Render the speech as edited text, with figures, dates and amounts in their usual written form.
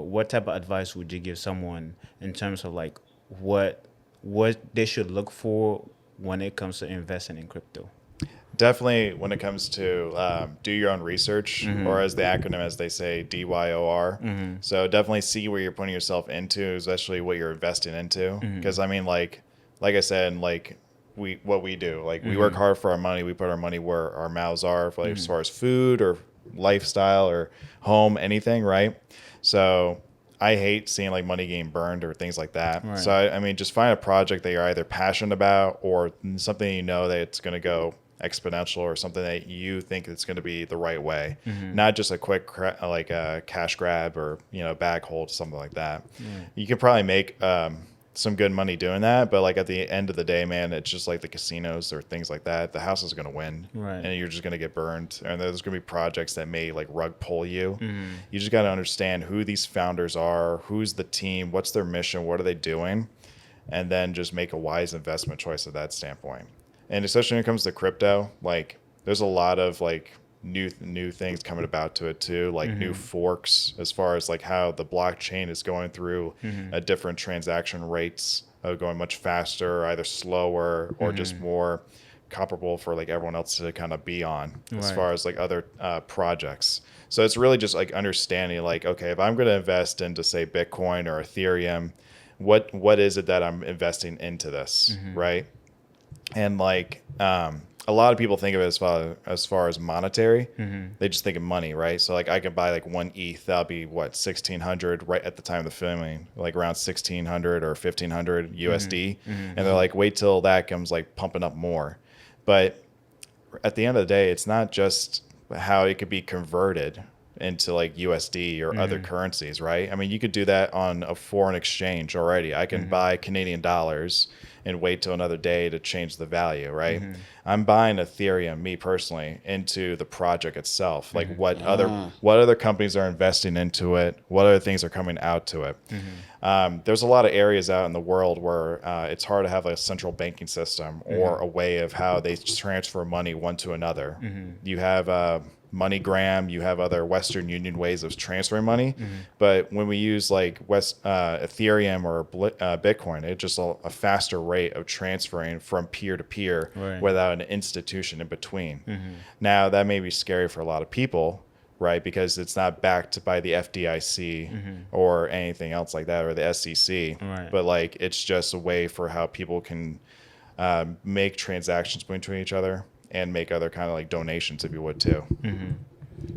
what type of advice would you give someone in terms of like what what they should look for when it comes to investing in crypto? Definitely, when it comes to do your own research, or as the acronym, as they say, DYOR. So definitely see where you're putting yourself into, especially what you're investing into. Because I mean, like I said, like what we do, like we work hard for our money. We put our money where our mouths are, for like as far as food or lifestyle or home, anything, right? So I hate seeing like money getting burned or things like that. Right. So I mean, just find a project that you're either passionate about or something you know that it's going to go exponential, or something that you think it's going to be the right way, not just a quick like a cash grab or bag hold, something like that. You can probably make some good money doing that, but like at the end of the day, man, it's just like the casinos or things like that. The house is going to win, Right. and you're just going to get burned. And there's going to be projects that may like rug pull you. You just got to understand who these founders are, who's the team, what's their mission, what are they doing, and then just make a wise investment choice at that standpoint. And especially when it comes to crypto, like there's a lot of like new things coming about to it too, like new forks as far as like how the blockchain is going through a different transaction rates, going much faster, either slower or just more comparable for like everyone else to kind of be on as Right. far as like other projects. So it's really just like understanding like, okay, if I'm going to invest into say Bitcoin or Ethereum, what is it that I'm investing into this, right? And like a lot of people think of it as far as monetary. They just think of money, right? So like I could buy like one ETH, that'll be what, 1,600 right at the time of the filming, like around 1,600 or 1,500 USD. And they're like, wait till that comes like pumping up more. But at the end of the day, it's not just how it could be converted into like USD or other currencies, right? I mean, you could do that on a foreign exchange already. I can buy Canadian dollars and wait till another day to change the value, right? I'm buying Ethereum, me personally, into the project itself. Like what other companies are investing into it, what other things are coming out to it. There's a lot of areas out in the world where it's hard to have a central banking system or a way of how they transfer money one to another. You have MoneyGram, you have other Western Union ways of transferring money, but when we use like Ethereum or Bitcoin, it's just a faster rate of transferring from peer to peer Right. without an institution in between. Now that may be scary for a lot of people, right? Because it's not backed by the FDIC or anything else like that, or the SEC. Right. But like it's just a way for how people can make transactions between each other and make other kind of like donations, if you would too.